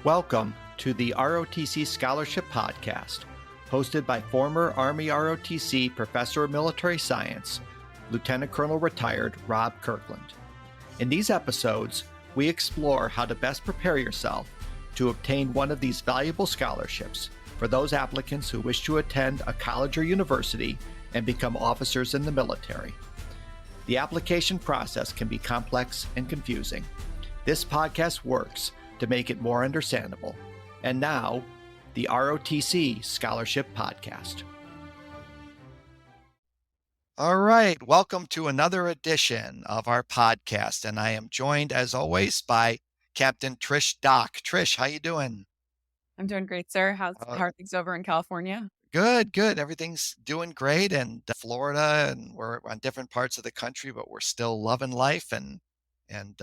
Welcome to the ROTC Scholarship Podcast, hosted by former Army ROTC Professor of Military Science, Lieutenant Colonel retired Rob Kirkland. In these episodes, we explore how to best prepare yourself to obtain one of these valuable scholarships for those applicants who wish to attend a college or university and become officers in the military. The application process can be complex and confusing. This podcast works to make it more understandable. And now, the ROTC Scholarship Podcast. All right, welcome to another edition of our podcast, and I am joined, as always, by Captain Trish Dock. Trish, how you doing? I'm doing great, sir. How are things over in California? Good. Everything's doing great, and Florida, and we're on different parts of the country, but we're still loving life and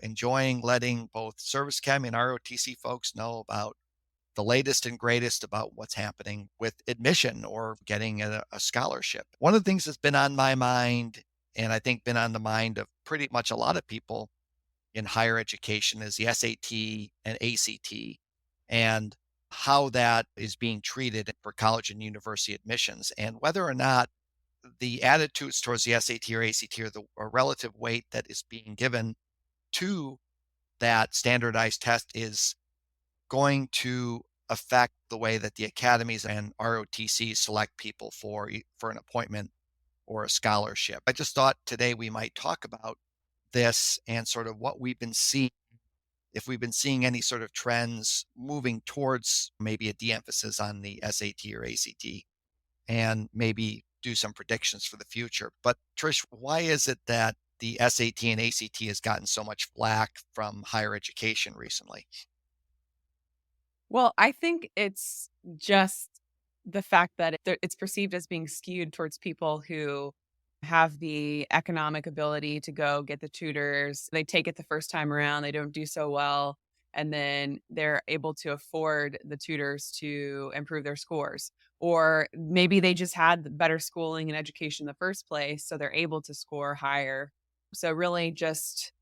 enjoying letting both Service Academy and ROTC folks know about the latest and greatest about what's happening with admission or getting a scholarship. One of the things that's been on my mind, and I think been on the mind of pretty much a lot of people in higher education, is the SAT and ACT and how that is being treated for college and university admissions, and whether or not the attitudes towards the SAT or ACT or the relative weight that is being given to that standardized test is going to affect the way that the academies and ROTC select people for an appointment or a scholarship. I just thought today we might talk about this and sort of what we've been seeing, if we've been seeing any sort of trends moving towards maybe a de-emphasis on the SAT or ACT, and maybe do some predictions for the future. But Trish, why is it that the SAT and ACT has gotten so much flack from higher education recently? Well, I think it's just the fact that it's perceived as being skewed towards people who have the economic ability to go get the tutors. They take it the first time around, they don't do so well, and then they're able to afford the tutors to improve their scores. Or maybe they just had better schooling and education in the first place, so they're able to score higher. So really just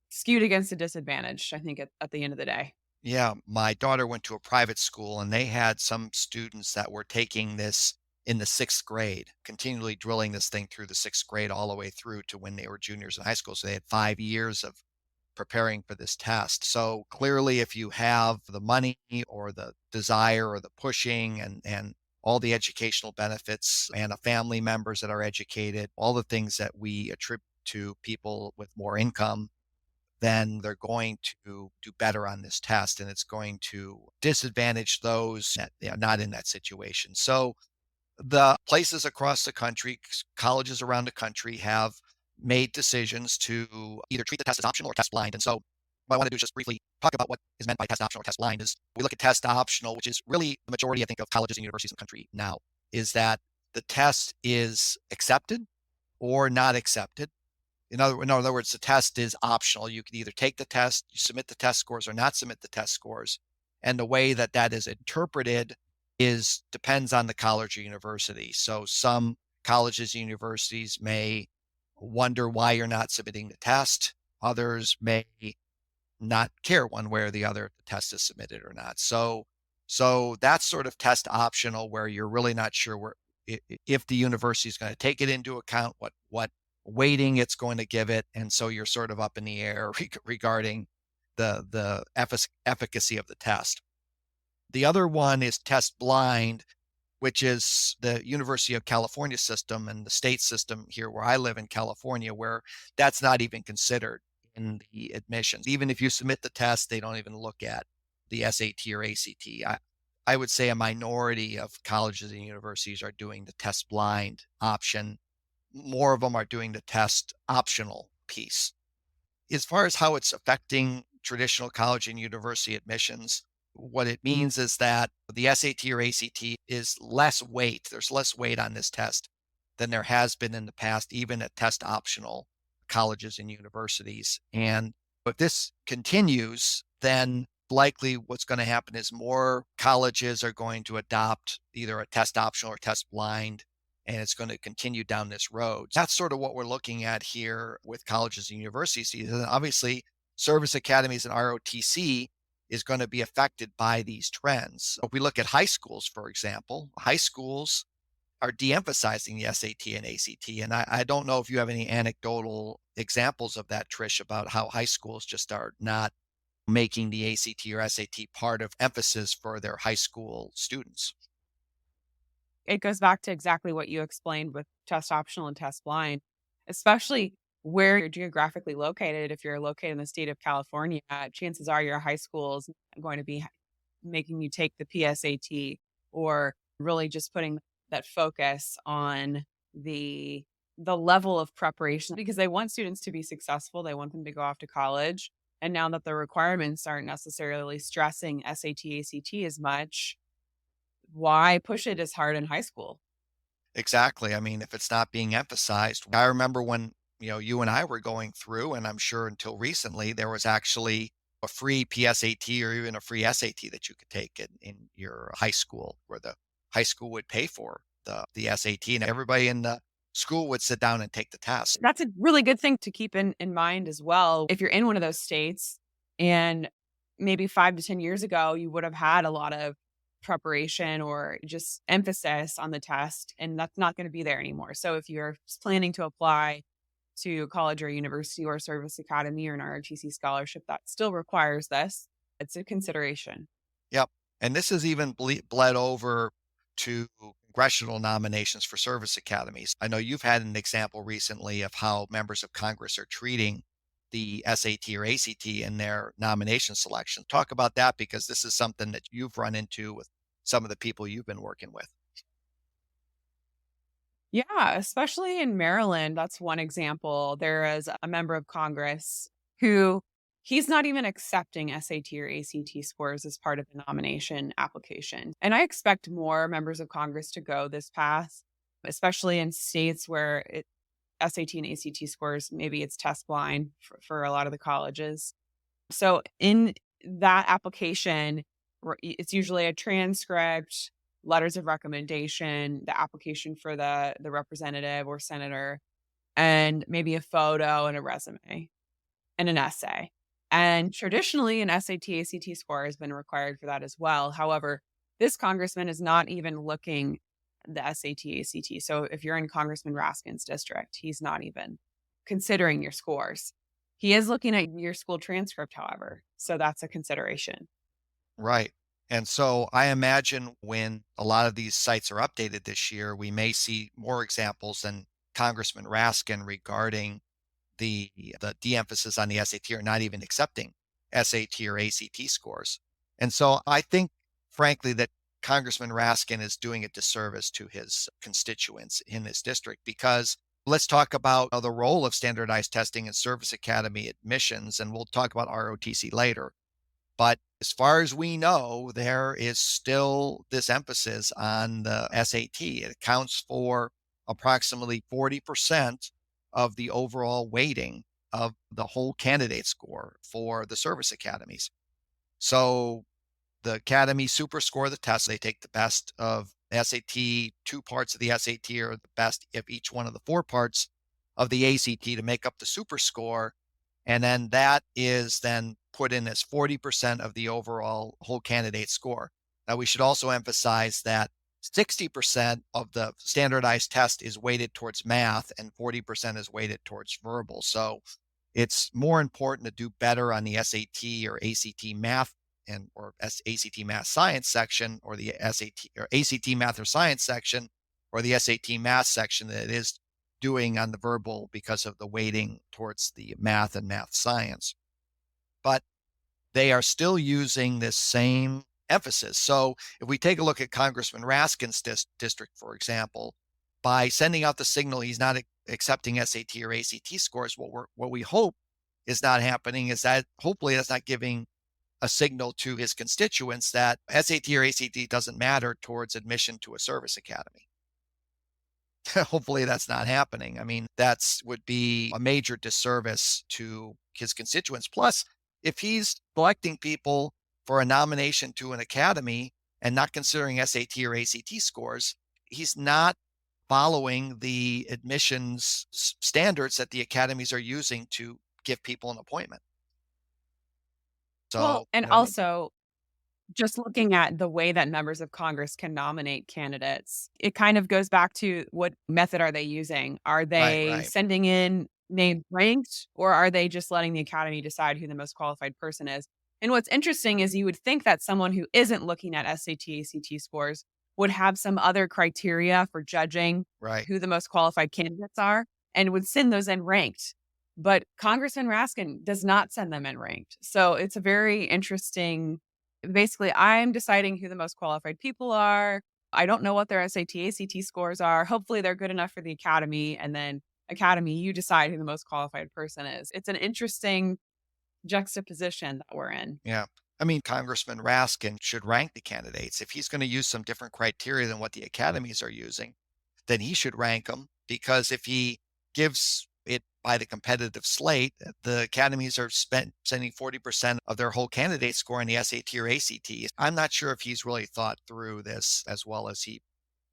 skewed against a disadvantage, I think, at the end of the day. Yeah, my daughter went to a private school and they had some students that were taking this in the sixth grade, continually drilling this thing through the sixth grade all the way through to when they were juniors in high school. So they had 5 years of preparing for this test. So clearly, if you have the money or the desire or the pushing and all the educational benefits and a family members that are educated, all the things that we attribute to people with more income, then they're going to do better on this test, and it's going to disadvantage those that are not in that situation. So the places across the country, colleges around the country, have made decisions to either treat the test as optional or test blind. And so what I want to do is just briefly talk about what is meant by test optional or test blind. Is we look at test optional, which is really the majority, I think, of colleges and universities in the country now, is that the test is accepted or not accepted. In other words, the test is optional. You can either take the test, you submit the test scores, or not submit the test scores. And the way that that is interpreted depends on the college or university. So some colleges and universities may wonder why you're not submitting the test. Others may not care one way or the other if the test is submitted or not. So that's sort of test optional, where you're really not sure if the university is going to take it into account, what weighting it's going to give it, and so you're sort of up in the air regarding the efficacy of the test. The other one is test blind, which is the University of California system and the state system here where I live in California, where that's not even considered in the admissions. Even if you submit the test, they don't even look at the SAT or ACT. I would say a minority of colleges and universities are doing the test blind option. More of them are doing the test optional piece. As far as how it's affecting traditional college and university admissions, what it means is that the SAT or ACT is less weight. There's less weight on this test than there has been in the past, even at test optional colleges and universities. And if this continues, then likely what's going to happen is more colleges are going to adopt either a test optional or test blind, and it's going to continue down this road. That's sort of what we're looking at here with colleges and universities. And obviously, service academies and ROTC is going to be affected by these trends. If we look at high schools, for example, high schools are de-emphasizing the SAT and ACT. And I don't know if you have any anecdotal examples of that, Trish, about how high schools just are not making the ACT or SAT part of emphasis for their high school students. It goes back to exactly what you explained with test optional and test blind, especially where you're geographically located. If you're located in the state of California, chances are your high school is going to be making you take the PSAT, or really just putting that focus on the level of preparation, because they want students to be successful. They want them to go off to college. And now that the requirements aren't necessarily stressing SAT, ACT as much, why push it as hard in high school? Exactly. I mean, if it's not being emphasized, I remember when, you and I were going through, and I'm sure until recently, there was actually a free PSAT or even a free SAT that you could take in your high school, where the high school would pay for the SAT, and everybody in the school would sit down and take the test. That's a really good thing to keep in mind as well. If you're in one of those states, and maybe 5 to 10 years ago, you would have had a lot of preparation or just emphasis on the test, and that's not gonna be there anymore. So if you're planning to apply to college or university or service academy or an ROTC scholarship that still requires this, it's a consideration. Yep. And this has even bled over to congressional nominations for service academies. I know you've had an example recently of how members of Congress are treating the SAT or ACT in their nomination selection. Talk about that, because this is something that you've run into with some of the people you've been working with. Yeah, especially in Maryland, that's one example. There is a member of Congress who he's not even accepting SAT or ACT scores as part of the nomination application. And I expect more members of Congress to go this path, especially in states where SAT and ACT scores, maybe it's test blind for a lot of the colleges. So in that application, it's usually a transcript, letters of recommendation, the application for the representative or senator, and maybe a photo and a resume and an essay. And traditionally, an SAT, ACT score has been required for that as well. However, this congressman is not even looking at the SAT, ACT. So if you're in Congressman Raskin's district, he's not even considering your scores. He is looking at your school transcript, however. So that's a consideration. Right. And so I imagine when a lot of these sites are updated this year, we may see more examples than Congressman Raskin regarding the de-emphasis on the SAT, or not even accepting SAT or ACT scores. And so I think, frankly, that Congressman Raskin is doing a disservice to his constituents in this district, because let's talk about the role of standardized testing in service academy admissions, and we'll talk about ROTC later. But as far as we know, there is still this emphasis on the SAT. It accounts for approximately 40% of the overall weighting of the whole candidate score for the service academies. So the academy super score the test. They take the best of SAT, two parts of the SAT, or the best of each one of the four parts of the ACT to make up the super score. And then that is then put in as 40% of the overall whole candidate score. Now, we should also emphasize that 60% of the standardized test is weighted towards math and 40% is weighted towards verbal. So it's more important to do better on the SAT or ACT math or ACT math science section, or the SAT or ACT math or science section, or the SAT math section, than it is doing on the verbal, because of the weighting towards the math and math science. But they are still using this same emphasis. So if we take a look at Congressman Raskin's district, for example, by sending out the signal he's not accepting SAT or ACT scores, what we hope is not happening is that hopefully that's not giving a signal to his constituents that SAT or ACT doesn't matter towards admission to a service academy. Hopefully that's not happening. I mean, that's would be a major disservice to his constituents. Plus, if he's selecting people for a nomination to an academy and not considering SAT or ACT scores, he's not following the admissions standards that the academies are using to give people an appointment. Well, So, and you know what I mean? also just looking at the way that members of Congress can nominate candidates, it kind of goes back to what method are they using? Are Right, they right, sending in named ranked, or are they just letting the academy decide who the most qualified person is? And what's interesting is you would think that someone who isn't looking at SAT, ACT scores would have some other criteria for judging right. who the most qualified candidates are and would send those in ranked. But Congressman Raskin does not send them in ranked. So it's a very interesting. Basically, I'm deciding who the most qualified people are. I don't know what their SAT, ACT scores are. Hopefully, they're good enough for the academy. And then, academy, you decide who the most qualified person is. It's an interesting juxtaposition that we're in. Yeah. I mean, Congressman Raskin should rank the candidates. If he's going to use some different criteria than what the academies are using, then he should rank them because if he gives it by the competitive slate, the academies are sending 40% of their whole candidate score in the SAT or ACT. I'm not sure if he's really thought through this as well as he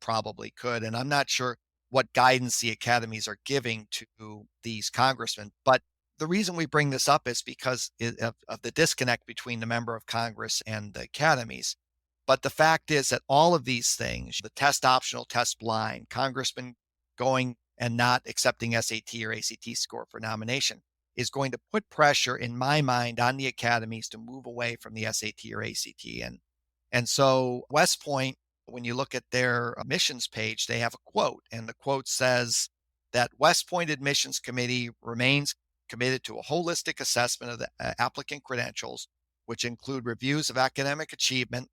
probably could. And I'm not sure what guidance the academies are giving to these congressmen. But the reason we bring this up is because of the disconnect between the member of Congress and the academies. But the fact is that all of these things, the test optional, test blind, congressmen going and not accepting SAT or ACT score for nomination, is going to put pressure, in my mind, on the academies to move away from the SAT or ACT. And so West Point, when you look at their admissions page, they have a quote, and the quote says that West Point Admissions Committee remains committed to a holistic assessment of the applicant credentials, which include reviews of academic achievement,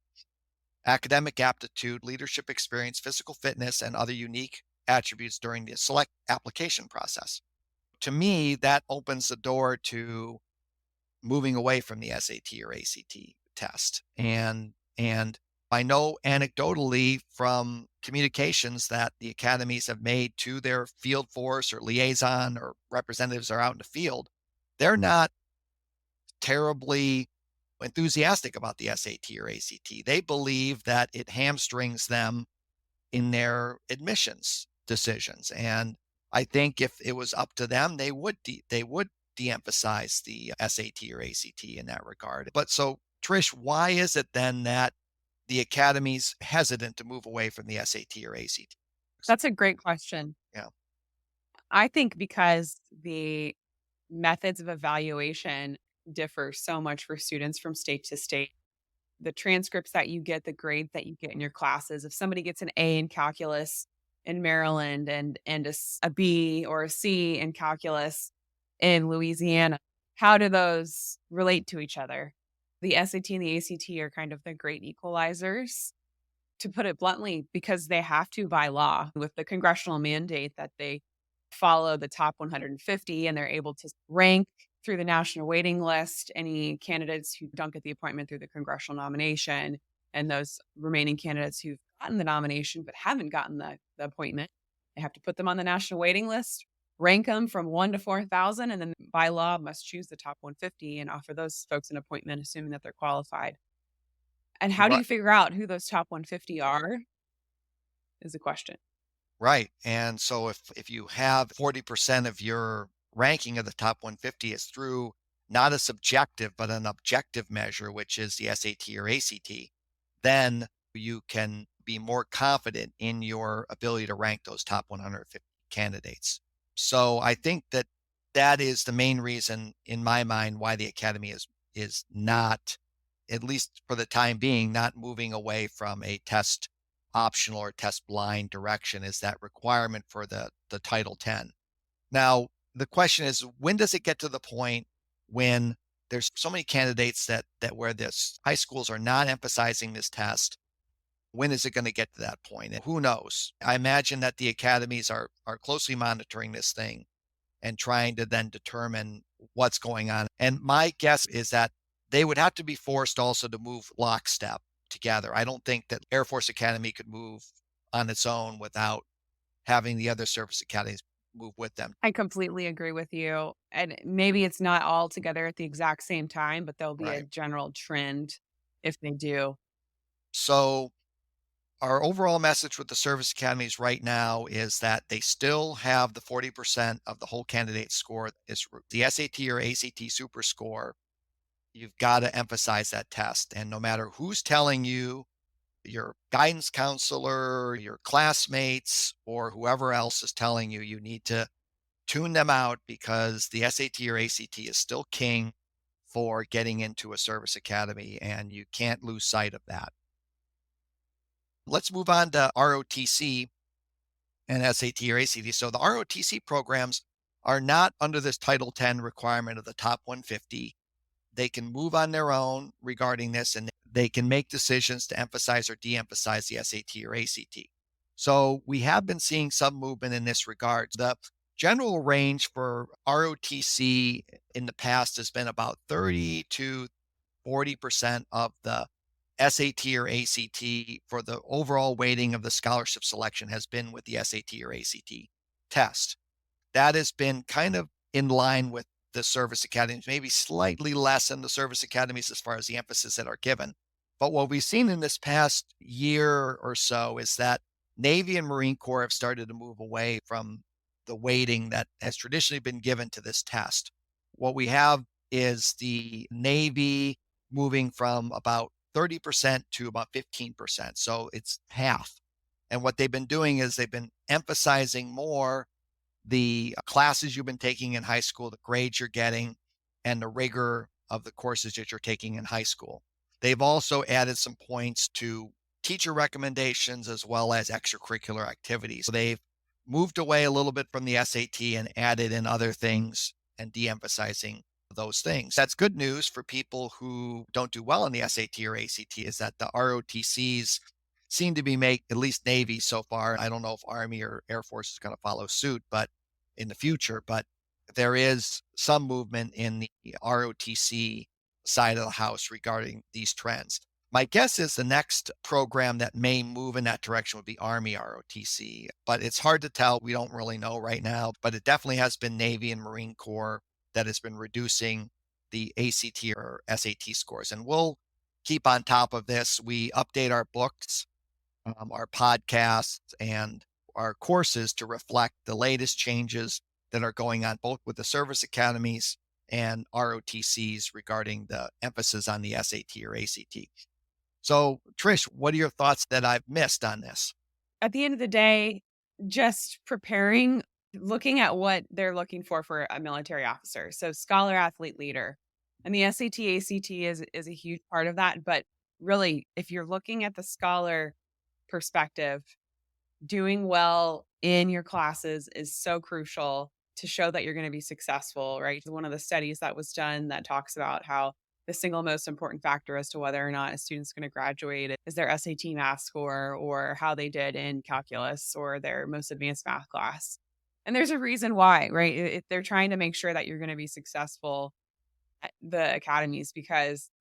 academic aptitude, leadership experience, physical fitness, and other unique attributes during the select application process. To me, that opens the door to moving away from the SAT or ACT test. And I know anecdotally from communications that the academies have made to their field force or liaison or representatives are out in the field, they're not terribly enthusiastic about the SAT or ACT. They believe that it hamstrings them in their admissions decisions. And I think if it was up to them, they would de-emphasize the SAT or ACT in that regard. But so Trish, why is it then that the academy's hesitant to move away from the SAT or ACT? That's a great question. Yeah, I think because the methods of evaluation differ so much for students from state to state. The transcripts that you get, the grades that you get in your classes. If somebody gets an A in calculus in Maryland and a B or a C in calculus in Louisiana, how do those relate to each other? The SAT and the ACT are kind of the great equalizers, to put it bluntly, because they have to by law with the congressional mandate that they follow the top 150 and they're able to rank through the national waiting list any candidates who don't get the appointment through the congressional nomination and those remaining candidates who've gotten the nomination but haven't gotten the appointment. They have to put them on the national waiting list, rank them from 1 to 4,000, and then by law must choose the top 150 and offer those folks an appointment, assuming that they're qualified. And how do right. you figure out who those top 150 are is the question. Right. And so if you have 40% of your ranking of the top 150 is through not a subjective, but an objective measure, which is the SAT or ACT, then you can be more confident in your ability to rank those top 150 candidates. So I think that that is the main reason in my mind why the academy is not, at least for the time being, not moving away from a test optional or test blind direction, is that requirement for the Title 10. Now, the question is, when does it get to the point when there's so many candidates that where this high schools are not emphasizing this test? When is it going to get to that point? And who knows? I imagine that the academies are closely monitoring this thing and trying to then determine what's going on. And my guess is that they would have to be forced also to move lockstep together. I don't think that Air Force Academy could move on its own without having the other service academies move with them. I completely agree with you. And maybe it's not all together at the exact same time, but there'll be a Right. general trend if they do. So our overall message with the service academies right now is that they still have the 40% of the whole candidate score is the SAT or ACT super score. you've got to emphasize that test. And no matter who's telling you, your guidance counselor, your classmates, or whoever else is telling you, you need to tune them out because the SAT or ACT is still king for getting into a service academy, and you can't lose sight of that. Let's move on to ROTC and SAT or ACT. So the ROTC programs are not under this Title 10 requirement of the top 150. They can move on their own regarding this, and they can make decisions to emphasize or de-emphasize the SAT or ACT. So we have been seeing some movement in this regard. The general range for ROTC in the past has been about 30 to 40% of the SAT or ACT for the overall weighting of the scholarship selection has been with the SAT or ACT test. That has been kind of in line with the service academies, maybe slightly less in the service academies as far as the emphasis that are given. But what we've seen in this past year or so is that Navy and Marine Corps have started to move away from the weighting that has traditionally been given to this test. What we have is the Navy moving from about 30% to about 15%. So it's half. And what they've been doing is they've been emphasizing more the classes you've been taking in high school, the grades you're getting, and the rigor of the courses that you're taking in high school. They've also added some points to teacher recommendations as well as extracurricular activities. So they've moved away a little bit from the SAT and added in other things and de-emphasizing those things. That's good news for people who don't do well in the SAT or ACT, is that the ROTCs seem to be at least Navy so far. I don't know if Army or Air Force is going to follow suit, but in the future, but there is some movement in the ROTC side of the house regarding these trends. My guess is the next program that may move in that direction would be Army ROTC, but it's hard to tell. We don't really know right now, but it definitely has been Navy and Marine Corps that has been reducing the ACT or SAT scores. And we'll keep on top of this. We update our books, our podcasts, and our courses to reflect the latest changes that are going on both with the service academies and ROTCs regarding the emphasis on the SAT or ACT. So, Trish, what are your thoughts that I've missed on this? At the end of the day, just preparing, looking at what they're looking for a military officer. So scholar, athlete, leader. And the SAT, ACT is a huge part of that. But really, if you're looking at the scholar perspective, doing well in your classes is so crucial to show that you're going to be successful, right? One of the studies that was done that talks about how the single most important factor as to whether or not a student's going to graduate is their SAT math score or how they did in calculus or their most advanced math class. And there's a reason why, right? They're trying to make sure that you're going to be successful at the academies because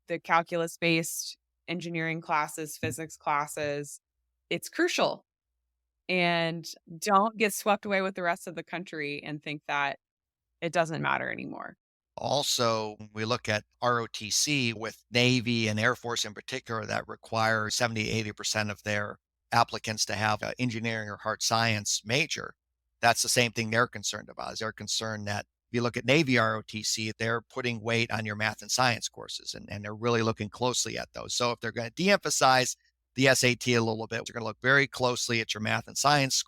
the calculus based engineering classes, physics classes, it's crucial. And don't get swept away with the rest of the country and think that it doesn't matter anymore. Also, we look at ROTC with Navy and Air Force in particular that require 70, 80% of their applicants to have an engineering or hard science major. That's the same thing they're concerned about. Is they're concerned that if you look at Navy ROTC, they're putting weight on your math and science courses, and they're really looking closely at those. So if they're going to de-emphasize the SAT a little bit, they're going to look very closely at your math and science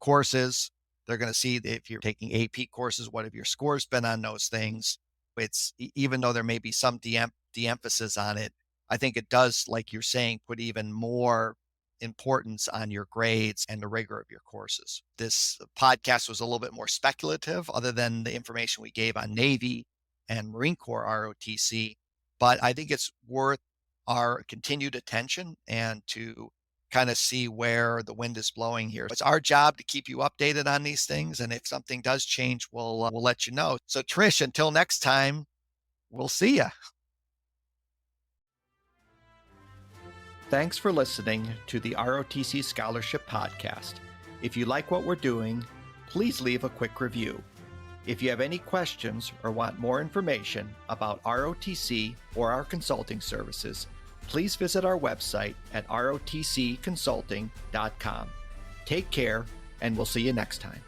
courses. They're going to see if you're taking AP courses, what have your scores been on those things. It's even though there may be some de-emphasis on it, I think it does, like you're saying, put even more importance on your grades and the rigor of your courses. This podcast was a little bit more speculative, other than the information we gave on Navy and Marine Corps ROTC, but I think it's worth our continued attention and to kind of see where the wind is blowing here. It's our job to keep you updated on these things. And if something does change, we'll let you know. So Trish, until next time, we'll see you. Thanks for listening to the ROTC Scholarship Podcast. If you like what we're doing, please leave a quick review. If you have any questions or want more information about ROTC or our consulting services, please visit our website at rotcconsulting.com. Take care, and we'll see you next time.